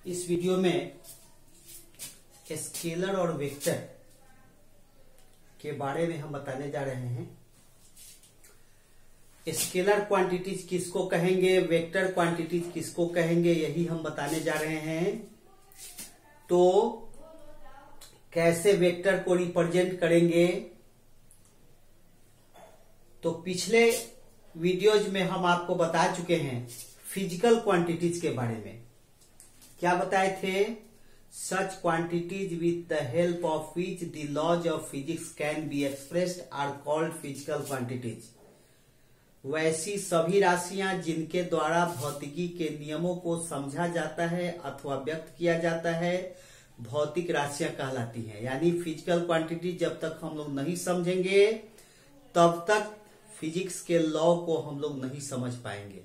इस वीडियो में स्केलर और वेक्टर के बारे में हम बताने जा रहे हैं। स्केलर क्वांटिटीज किसको कहेंगे, वेक्टर क्वांटिटीज किसको कहेंगे, यही हम बताने जा रहे हैं। तो कैसे वेक्टर को रिप्रेजेंट करेंगे, तो पिछले वीडियोज में हम आपको बता चुके हैं फिजिकल क्वांटिटीज के बारे में। क्या बताए थे? Such quantities with the help of which the laws of physics can be expressed are called physical quantities. वैसी सभी राशियां जिनके द्वारा भौतिकी के नियमों को समझा जाता है अथवा व्यक्त किया जाता है, भौतिक राशियां कहलाती हैं। यानी फिजिकल क्वांटिटी जब तक हम लोग नहीं समझेंगे तब तक फिजिक्स के लॉ को हम लोग नहीं समझ पाएंगे।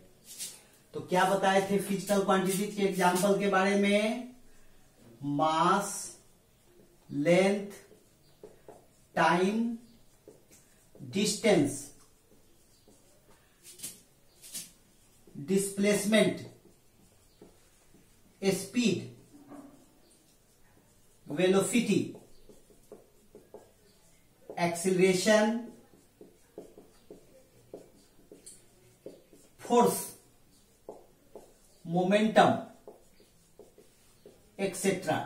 तो क्या बताए थे फिजिकल क्वांटिटीज के एग्जाम्पल के बारे में? Mass, length, time, distance, displacement, speed, velocity, acceleration, force, momentum, etcetera.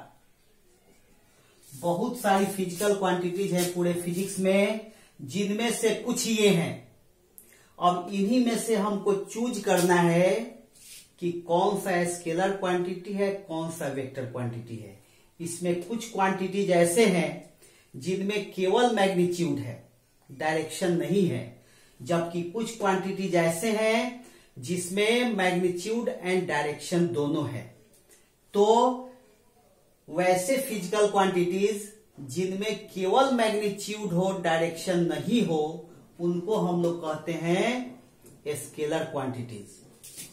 बहुत सारी फिजिकल क्वांटिटीज है पूरे फिजिक्स में, जिनमें से कुछ ये हैं। अब इन्हीं में से हमको चूज करना है कि कौन सा स्केलर क्वांटिटी है, कौन सा वेक्टर क्वांटिटी है। इसमें कुछ क्वांटिटीज ऐसे हैं जिनमें केवल मैग्नीट्यूड है, डायरेक्शन नहीं है, जबकि कुछ क्वांटिटीज ऐसे हैं जिसमें मैग्नीट्यूड एंड डायरेक्शन दोनों है। तो वैसे फिजिकल क्वांटिटीज जिनमें केवल मैग्नीट्यूड हो, डायरेक्शन नहीं हो, उनको हम लोग कहते हैं scalar quantities.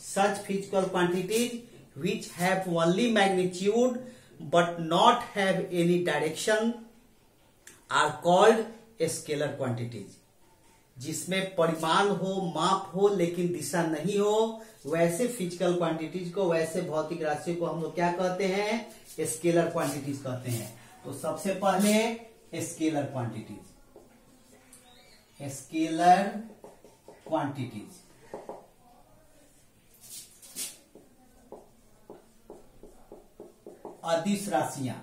Such physical quantities which have only magnitude but not have any direction are called scalar quantities. जिसमें परिमाण हो, माप हो, लेकिन दिशा नहीं हो, वैसे फिजिकल क्वांटिटीज को, वैसे भौतिक राशियों को हम लोग क्या कहते हैं? स्केलर क्वांटिटीज कहते हैं। तो सबसे पहले स्केलर क्वांटिटीज। स्केलर क्वांटिटीज अदिश राशियां।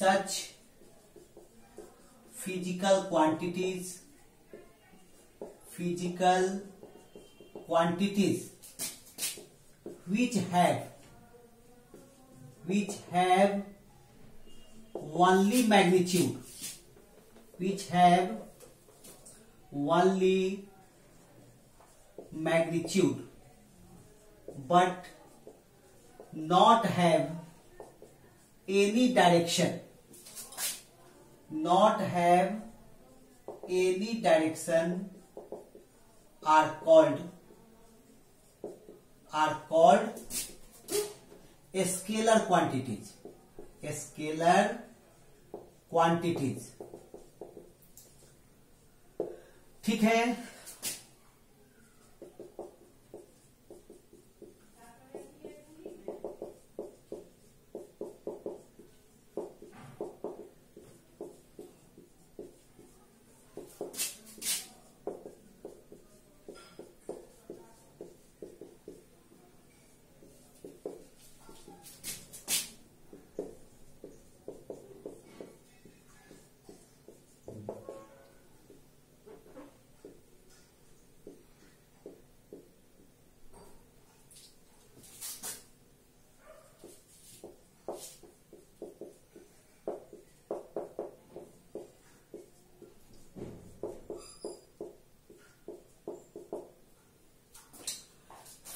Such physical quantities which have only magnitude, but not have any direction, are called scalar quantities. ठीक है।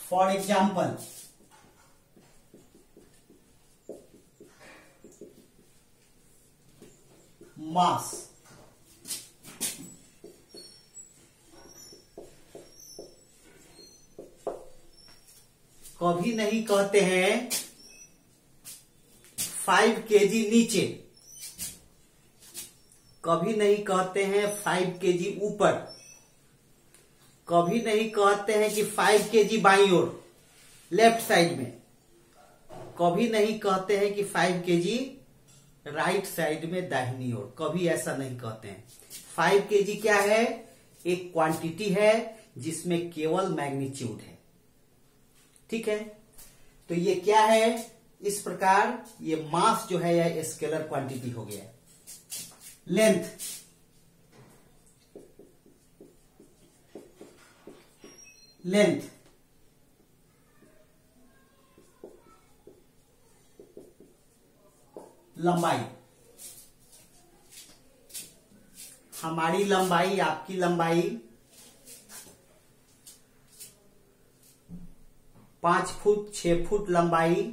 For example, mass. कभी नहीं कहते हैं 5 kg नीचे, कभी नहीं कहते हैं 5 kg ऊपर, कभी नहीं कहते हैं कि 5 kg बाईं ओर लेफ्ट साइड में, कभी नहीं कहते हैं कि 5 kg राइट साइड में दाहिनी ओर, कभी ऐसा नहीं कहते हैं। 5 kg क्या है? एक क्वांटिटी है जिसमें केवल मैग्नीट्यूड है। ठीक है, तो ये क्या है? इस प्रकार ये मास जो है यह स्केलर क्वांटिटी हो गया। लेंथ, लेंथ लंबाई, हमारी लंबाई, आपकी लंबाई 5 फुट 6 फुट लंबाई,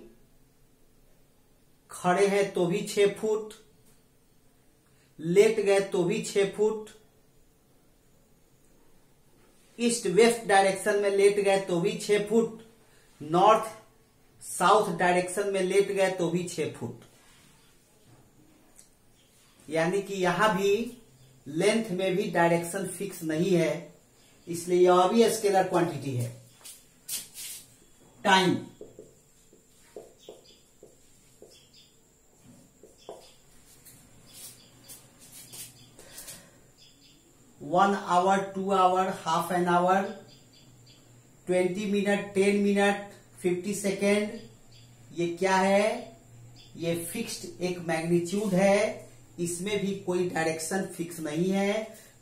खड़े हैं तो भी 6 फुट, लेट गए तो भी 6 फुट, ईस्ट वेस्ट डायरेक्शन में लेट गए तो भी 6 फुट, नॉर्थ साउथ डायरेक्शन में लेट गए तो भी 6 फुट। यानी कि यहां भी लेंथ में भी डायरेक्शन फिक्स नहीं है, इसलिए यह भी स्केलर क्वांटिटी है। Time, one hour, 2 hour, half an hour, 20 minute, 10 minute, 50 second, ये क्या है? ये फिक्स्ड एक मैग्नीट्यूड है, इसमें भी कोई डायरेक्शन फिक्स नहीं है।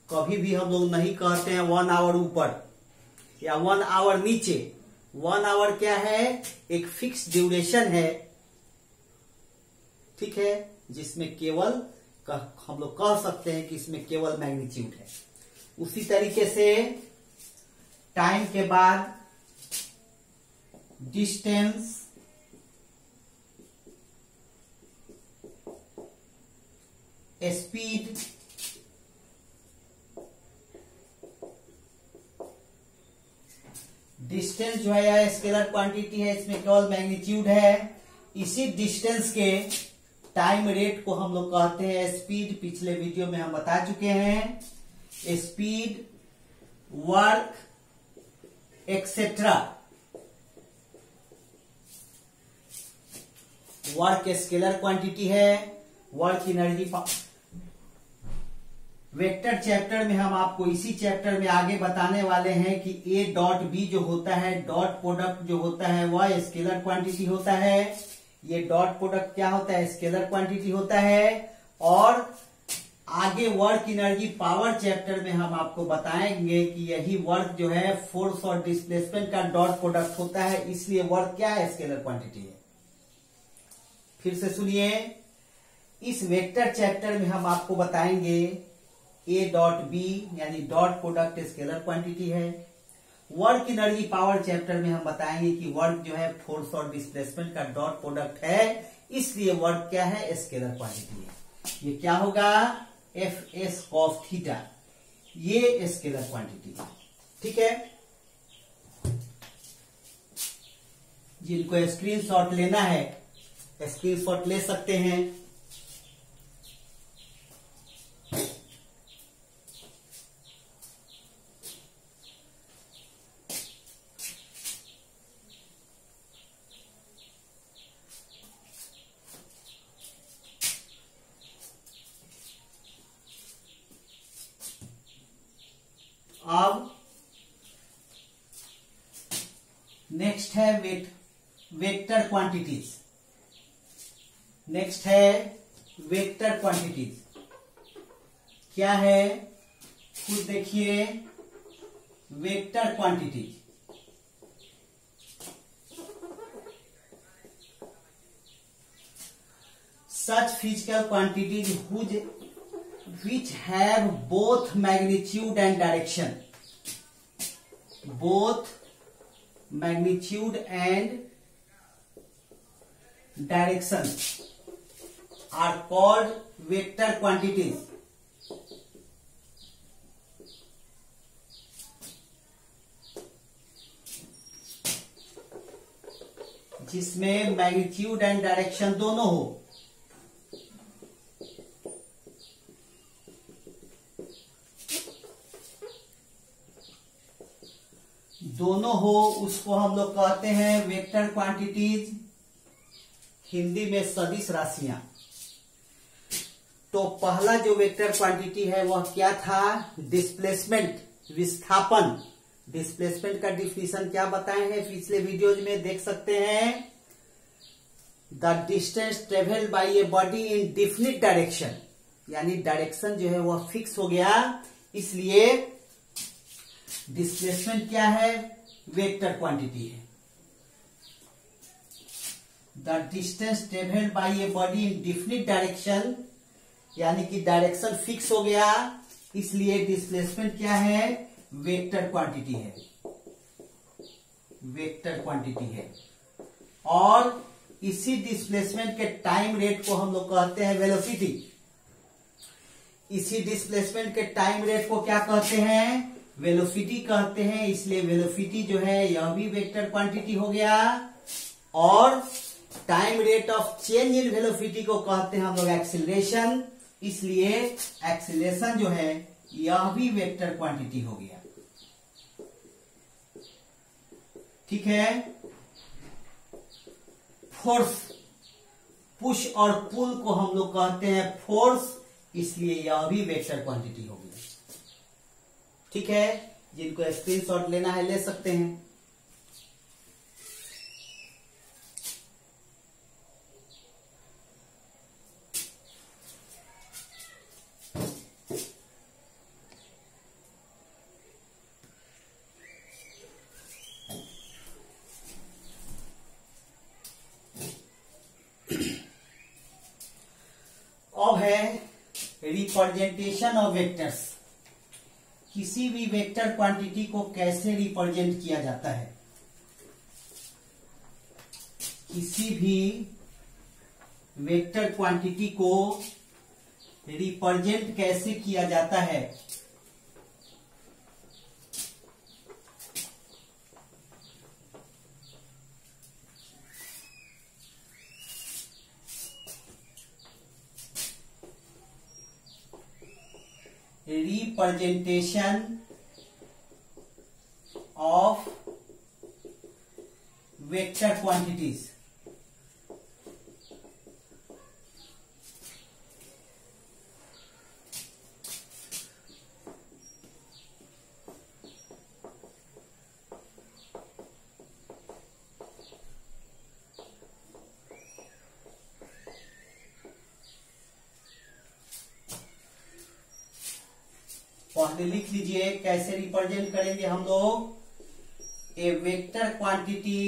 कभी भी हम लोग नहीं कहते हैं 1 आवर ऊपर या 1 आवर नीचे। 1 आवर क्या है? एक फिक्स ड्यूरेशन है, ठीक है, जिसमें केवल हम लोग कह सकते हैं कि इसमें केवल मैग्नीट्यूड है। उसी तरीके से टाइम के बाद डिस्टेंस, स्पीड, डिस्टेंस जो है यह स्केलर क्वांटिटी है, इसमें केवल मैग्नीट्यूड है। इसी डिस्टेंस के टाइम रेट को हम लोग कहते हैं स्पीड। पिछले वीडियो में हम बता चुके हैं। Speed, work etcetera, work scalar quantity है। वर्क एनर्जी वेक्टर चैप्टर में हम आपको इसी चैप्टर में आगे बताने वाले हैं कि ए डॉट बी जो होता है, डॉट प्रोडक्ट जो होता है वह स्केलर क्वांटिटी होता है। ये डॉट प्रोडक्ट क्या होता है? स्केलर क्वांटिटी होता है। और आगे वर्क एनर्जी पावर चैप्टर में हम आपको बताएंगे कि यही वर्क जो है फोर्स और डिस्प्लेसमेंट का डॉट प्रोडक्ट होता है, इसलिए वर्क क्या है? स्केलर क्वांटिटी है। फिर से सुनिए, इस वेक्टर चैप्टर में हम आपको बताएंगे ए डॉट बी यानी डॉट प्रोडक्ट स्केलर क्वांटिटी है। वर्क एनर्जी पावर चैप्टर में हम बताएंगे कि वर्क जो है फोर्स और डिस्प्लेसमेंट का डॉट प्रोडक्ट है, इसलिए वर्क क्या है? स्केलर क्वांटिटी है। ये क्या होगा? एफ एस कॉस थीटा, ये स्केलर क्वांटिटी है। ठीक है, जिनको स्क्रीनशॉट लेना है स्क्रीनशॉट ले सकते हैं। अब नेक्स्ट है वेक्टर क्वांटिटीज। नेक्स्ट है वेक्टर क्वांटिटीज। क्या है? खुद देखिए, vector quantities such physical quantities which have both magnitude and direction. Both magnitude and direction are called vector quantities. जिसमें मैग्नीट्यूड एंड डायरेक्शन दोनों हो। दोनों हो उसको हम लोग कहते हैं वेक्टर क्वांटिटीज, हिंदी में सदिश राशियां। तो पहला जो वेक्टर क्वांटिटी है वह क्या था? डिस्प्लेसमेंट, विस्थापन। डिस्प्लेसमेंट का डिफिनीशन क्या बताए हैं पिछले वीडियोज में, देख सकते हैं। The distance travelled by a body in definite direction, यानी डायरेक्शन जो है वह फिक्स हो गया, इसलिए डिस्प्लेसमेंट क्या है? वेक्टर क्वांटिटी है। The distance travelled by a body in definite direction, यानी कि डायरेक्शन फिक्स हो गया, इसलिए डिस्प्लेसमेंट क्या है? वेक्टर क्वांटिटी है, वेक्टर क्वांटिटी है। और इसी डिस्प्लेसमेंट के टाइम रेट को हम लोग कहते हैं वेलोसिटी। इसी डिस्प्लेसमेंट के टाइम रेट को क्या कहते हैं? वेलोसिटी कहते हैं। इसलिए वेलोसिटी जो है यह भी वेक्टर क्वांटिटी हो गया। और time rate of change in velocity को कहते हैं हम लोग एक्सीलरेशन, इसलिए एक्सीलरेशन जो है यह भी वेक्टर क्वांटिटी हो गया। ठीक है। फोर्स, पुश और पुल को हम लोग कहते हैं फोर्स, इसलिए यह भी वेक्टर क्वांटिटी हो गया। ठीक है, जिनको स्क्रीनशॉट लेना है ले सकते हैं। अब है रिप्रेजेंटेशन ऑफ वेक्टर्स। किसी भी वेक्टर क्वांटिटी को कैसे रिप्रेजेंट किया जाता है? किसी भी वेक्टर क्वांटिटी को रिप्रेजेंट कैसे किया जाता है? Representation of vector quantities. पहले लिख लीजिए कैसे रिप्रेजेंट करेंगे हम लोग। A vector quantity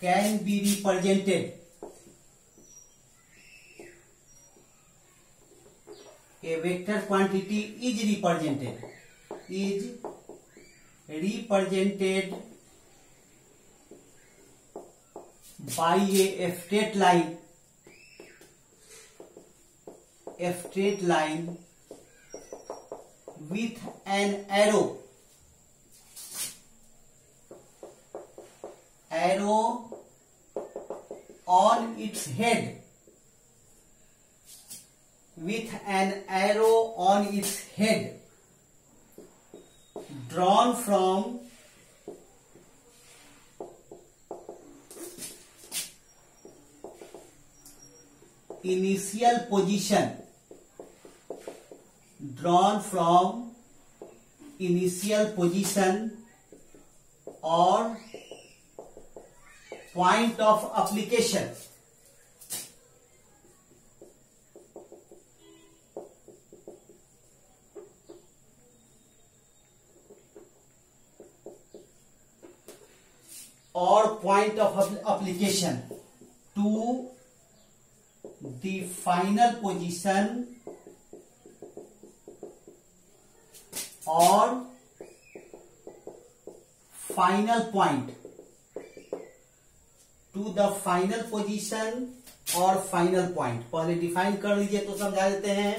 can be represented, a vector quantity is represented by a straight line with an arrow on its head, with an arrow on its head drawn from initial position, drawn from initial position or point of application, to the final position or final point, to the final position और final point. पहले define कर लीजिए तो समझा देते हैं।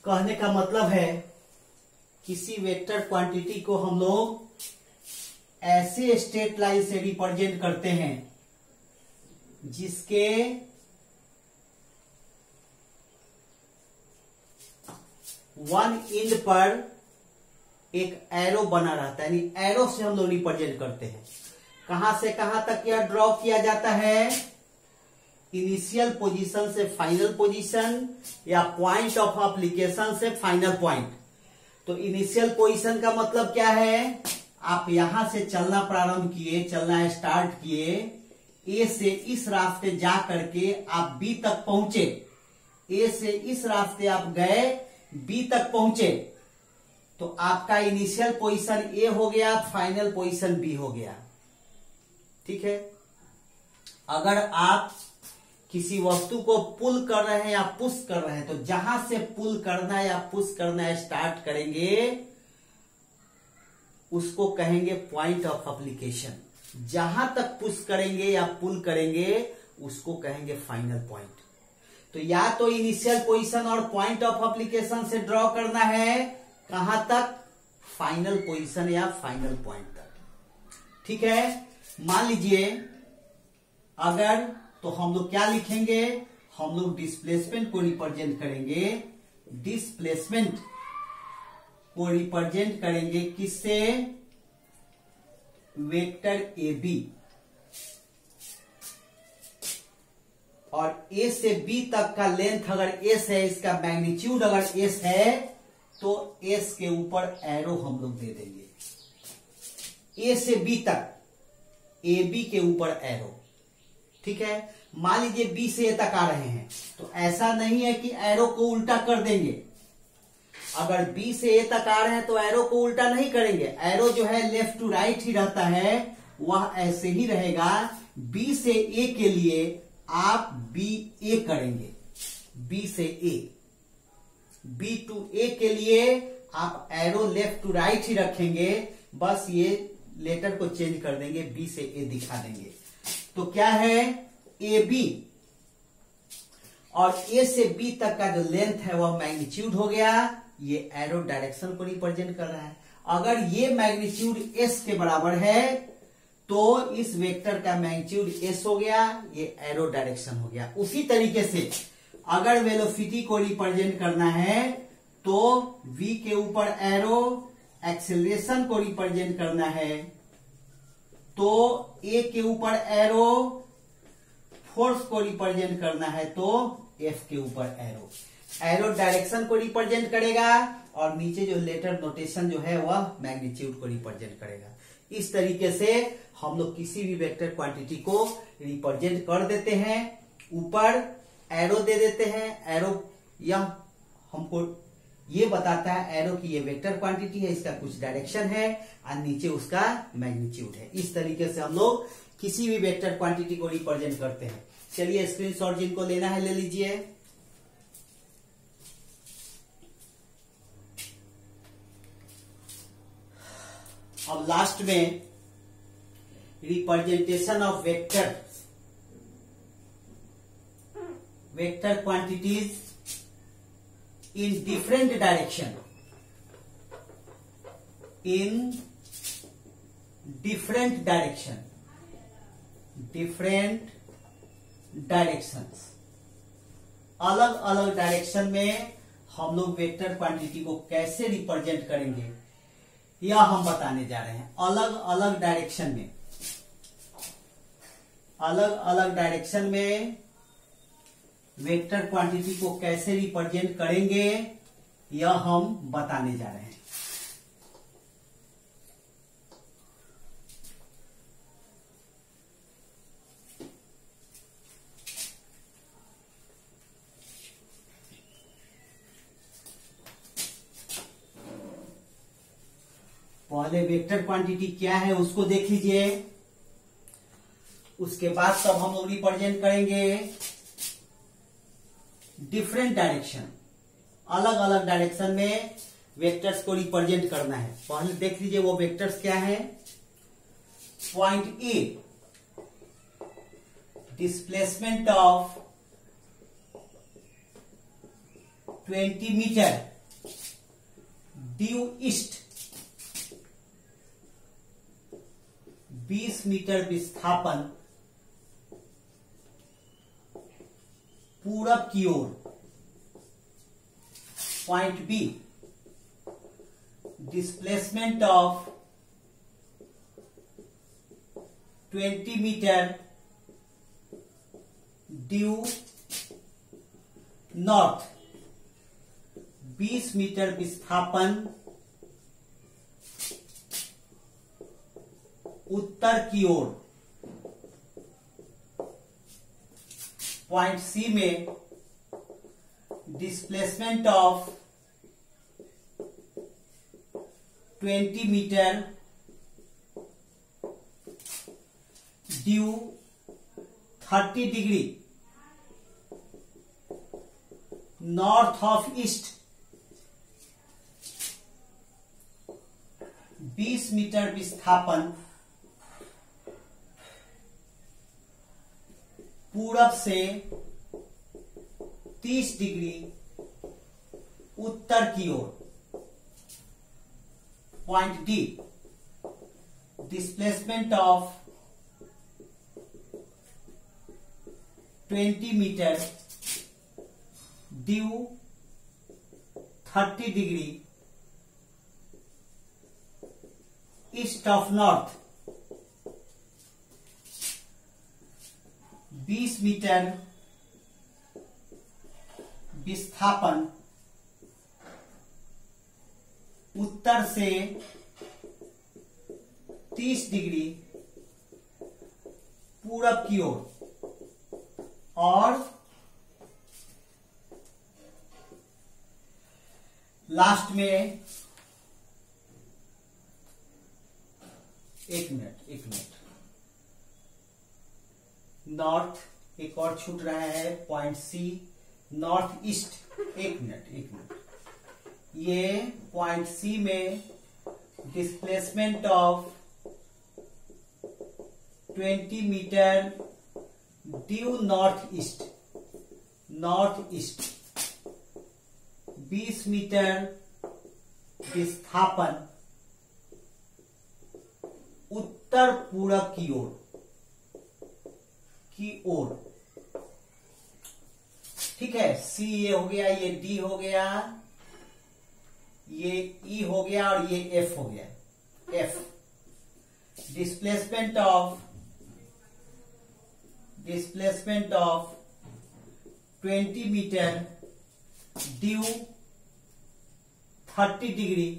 कहने का मतलब है किसी वेक्टर क्वांटिटी को हम लोग ऐसे स्ट्रेट लाइन से रिप्रेजेंट करते हैं जिसके वन एंड पर एक एरो बना रहता है, यानी एरो से हम लोग रिप्रेजेंट करते हैं। कहां से कहां तक यह ड्रॉ किया जाता है? इनिशियल पोजीशन से फाइनल पोजीशन या पॉइंट ऑफ एप्लीकेशन से फाइनल पॉइंट। तो इनिशियल पोजीशन का मतलब क्या है? आप यहां से चलना प्रारंभ किए, चलना स्टार्ट किए, ए से इस रास्ते जा करके आप बी तक पहुंचे, ए से इस रास्ते आप गए, बी तक पहुंचे, तो आपका इनिशियल पोजीशन ए हो गया, फाइनल पोजीशन बी हो गया। ठीक है। अगर आप किसी वस्तु को पुल कर रहे हैं या पुश कर रहे हैं, तो जहां से पुल करना या पुश करना स्टार्ट करेंगे उसको कहेंगे पॉइंट ऑफ एप्लीकेशन। जहां तक पुश करेंगे या पुल करेंगे उसको कहेंगे फाइनल पॉइंट। तो या तो इनिशियल पोजीशन और पॉइंट ऑफ एप्लीकेशन से ड्रॉ करना है, कहां तक? फाइनल पोजीशन या फाइनल पॉइंट तक। ठीक है। मान लीजिए अगर, तो हम लोग क्या लिखेंगे? हम लोग डिस्प्लेसमेंट को रिप्रेजेंट करेंगे, डिस्प्लेसमेंट को रिप्रेजेंट करेंगे किससे? Vector A B. और ए से बी तक का लेंथ अगर एस है, इसका मैग्नीट्यूड अगर एस है, तो एस के ऊपर एरो हम लोग दे देंगे। ए से बी तक, ए बी के ऊपर एरो। ठीक है। मान लीजिए बी से ए तक आ रहे हैं, तो ऐसा नहीं है कि एरो को उल्टा कर देंगे। अगर बी से ए तक आ रहे हैं तो एरो को उल्टा नहीं करेंगे। एरो जो है लेफ्ट टू राइट ही रहता है, वह ऐसे ही रहेगा। बी से ए के लिए आप बी ए करेंगे, बी से ए। बी टू ए के लिए आप एरो लेफ्ट टू राइट ही रखेंगे, बस ये लेटर को चेंज कर देंगे, बी से ए दिखा देंगे। तो क्या है? A B. और ए से बी तक का जो लेंथ है वह मैग्नीट्यूड हो गया। ये एरो डायरेक्शन को रिप्रेजेंट कर रहा है। अगर ये मैग्नीट्यूड एस के बराबर है तो इस वेक्टर का मैग्नीट्यूड एस हो गया, ये एरो डायरेक्शन हो गया। उसी तरीके से अगर वेलोसिटी को रिप्रेजेंट करना है तो v के ऊपर एरो, एक्सेलरेशन को रिप्रेजेंट करना है तो a के ऊपर एरो, फोर्स को रिप्रेजेंट करना है तो f के ऊपर एरो। एरो डायरेक्शन को रिप्रेजेंट करेगा और नीचे जो लेटर नोटेशन जो है वह मैग्नीट्यूड को रिप्रेजेंट करेगा। इस तरीके से हम लोग किसी भी वेक्टर क्वांटिटी को रिप्रेजेंट कर देते हैं। ऊपर एरो दे देते हैं, एरो यह हमको ये बताता है एरो की ये वेक्टर क्वांटिटी है, इसका कुछ डायरेक्शन है और नीचे उसका मैग्नीट्यूड है। इस तरीके से हम लोग किसी भी वेक्टर क्वांटिटी को रिप्रेजेंट करते हैं। चलिए स्क्रीनशॉट जिनको लेना है ले लीजिए। अब लास्ट में representation of vector quantities in different direction, in different directions, अलग अलग डायरेक्शन में हम लोग वेक्टर क्वांटिटी को कैसे रिप्रेजेंट करेंगे यह हम बताने जा रहे हैं। अलग अलग डायरेक्शन में वेक्टर क्वांटिटी को कैसे रिप्रेजेंट करेंगे यह हम बताने जा रहे हैं। पहले वेक्टर क्वांटिटी क्या है उसको देख लीजिए, उसके बाद तब हम लोग रिप्रेजेंट करेंगे डिफरेंट डायरेक्शन। अलग अलग डायरेक्शन में वेक्टर्स को रिप्रेजेंट करना है। पहले देख लीजिए वो वेक्टर्स क्या है। Point A, displacement of 20 metre due east 20 metre विस्थापन पूरब की ओर। Point B, displacement of 20 metre due north 20 metre विस्थापन उत्तर की ओर। पॉइंट सी में displacement of 20 metre due 30 degree north of east 20 metre विस्थापन पूरब से 30 डिग्री उत्तर की ओर। Point D, displacement of 20 metre due 30 degree east of north 20 metre विस्थापन उत्तर से 30 डिग्री पूरब की ओर। और लास्ट में एक मिनट नॉर्थ एक और छूट रहा है। Point C north east. एक मिनट ये पॉइंट सी में displacement of 20 metre due north east 20 metre विस्थापन उत्तर पूरब की ओर। ठीक है, सी ये हो गया, ये डी हो गया, ये ई हो गया और ये एफ हो गया। F displacement of 20 metre due 30 degree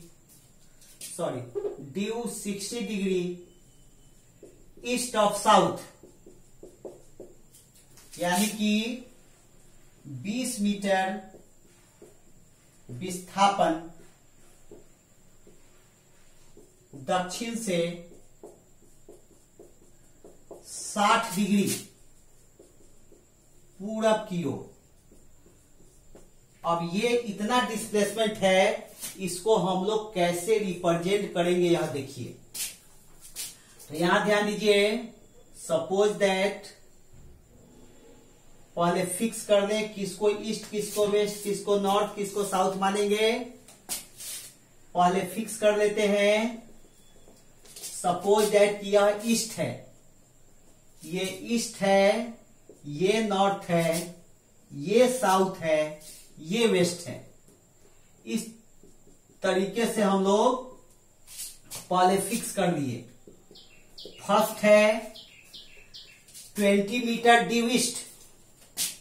due 60 degree east of south, यानी कि 20 मीटर विस्थापन दक्षिण से 60 डिग्री पूरब की ओर। अब ये इतना डिस्प्लेसमेंट है, इसको हम लोग कैसे रिप्रेजेंट करेंगे यह देखिए। तो यहां ध्यान दीजिए, सपोज दैट पहले फिक्स कर लें किसको ईस्ट, किसको वेस्ट, किसको नॉर्थ, किसको साउथ मानेंगे। पहले फिक्स कर लेते हैं। सपोज दैट यह ईस्ट है, ये ईस्ट है, ये नॉर्थ है, ये साउथ है, ये वेस्ट है। इस तरीके से हम लोग पहले फिक्स कर लिए। फर्स्ट है 20 मीटर ड्यू ईस्ट,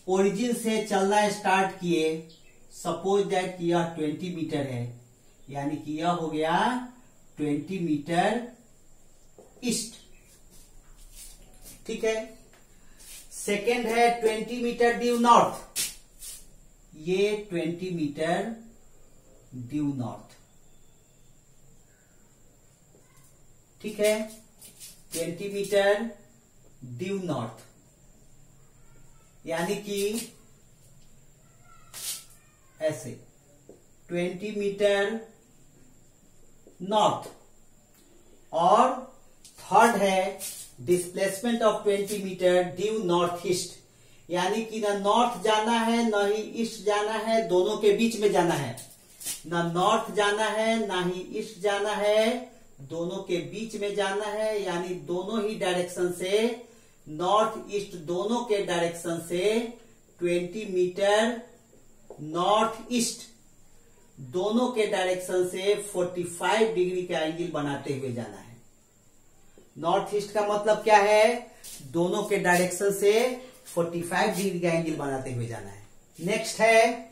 ओरिजिन से चलना स्टार्ट किए। सपोज दैट यह 20 मीटर है, यानी कि यह हो गया 20 मीटर ईस्ट। ठीक है। सेकेंड है 20 मीटर ड्यू नॉर्थ, ये 20 मीटर ड्यू नॉर्थ। ठीक है, 20 मीटर ड्यू नॉर्थ, यानी कि ऐसे 20 मीटर नॉर्थ। और थर्ड है displacement of 20 metre due north east, यानी कि ना नॉर्थ जाना है ना ही ईस्ट जाना है, दोनों के बीच में जाना है। ना नॉर्थ जाना है ना ही ईस्ट जाना है, दोनों के बीच में जाना है, यानी दोनों ही डायरेक्शन से, नॉर्थ ईस्ट दोनों के डायरेक्शन से 20 मीटर नॉर्थ ईस्ट दोनों के डायरेक्शन से 45 डिग्री का एंगल बनाते हुए जाना है। नॉर्थ ईस्ट का मतलब क्या है? दोनों के डायरेक्शन से 45 डिग्री का एंगल बनाते हुए जाना है। नेक्स्ट है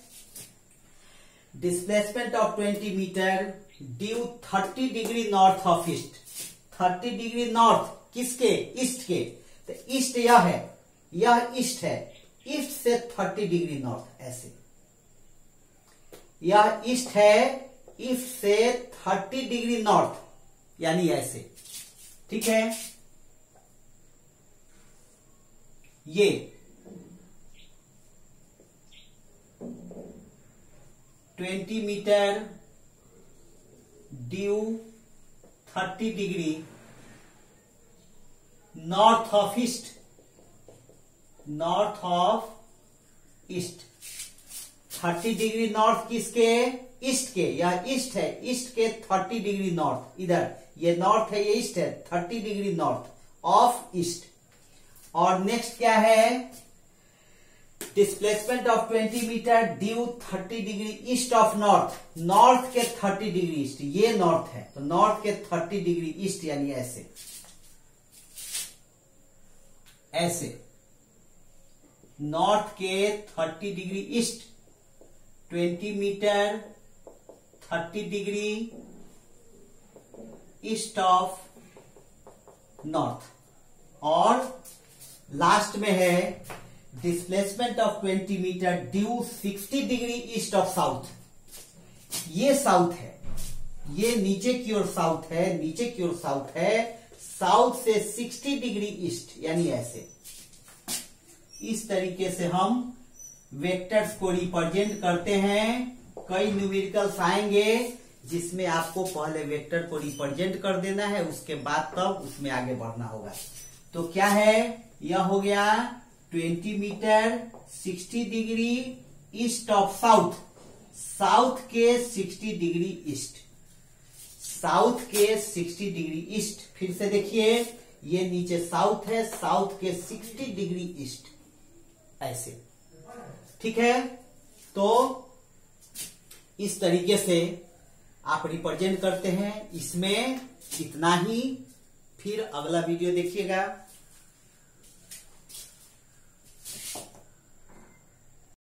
displacement of 20 metre due 30 degree north of east. 30 degree north किसके? ईस्ट के। तो ईस्ट यह है, यह ईस्ट है, ईस्ट से 30 डिग्री नॉर्थ, ऐसे यह ईस्ट है, ईस्ट से 30 डिग्री नॉर्थ, यानी ऐसे, ठीक है। ये 20 metre due 30 degree north of east, north of east. 30 degree north किसके? ईस्ट के। यह ईस्ट है, ईस्ट के 30 डिग्री नॉर्थ, इधर ये नॉर्थ है, ये ईस्ट है, 30 डिग्री नॉर्थ ऑफ ईस्ट। और नेक्स्ट क्या है? Displacement of 20 metre due 30 degree east of north. North के 30 डिग्री ईस्ट, ये नॉर्थ है, तो नॉर्थ के 30 डिग्री ईस्ट, यानी ऐसे, ऐसे नॉर्थ के 30 degree east, 20 metre 30 degree east of north. और लास्ट में है displacement of 20 metre due 60 degree east of south. ये साउथ है, ये नीचे की ओर साउथ है, नीचे की ओर साउथ है, साउथ से 60 डिग्री ईस्ट, यानी ऐसे। इस तरीके से हम वेक्टर्स को रिप्रेजेंट करते हैं। कई न्यूमेरिकल्स आएंगे जिसमें आपको पहले वेक्टर को रिप्रेजेंट कर देना है, उसके बाद तब उसमें आगे बढ़ना होगा। तो क्या है? यह हो गया 20 metre 60 degree east of south, south के 60 डिग्री ईस्ट, साउथ के 60 डिग्री ईस्ट। फिर से देखिए, ये नीचे साउथ है, साउथ के 60 डिग्री ईस्ट, ऐसे, ठीक है। तो इस तरीके से आप रिप्रेजेंट करते हैं। इसमें इतना ही, फिर अगला वीडियो देखिएगा।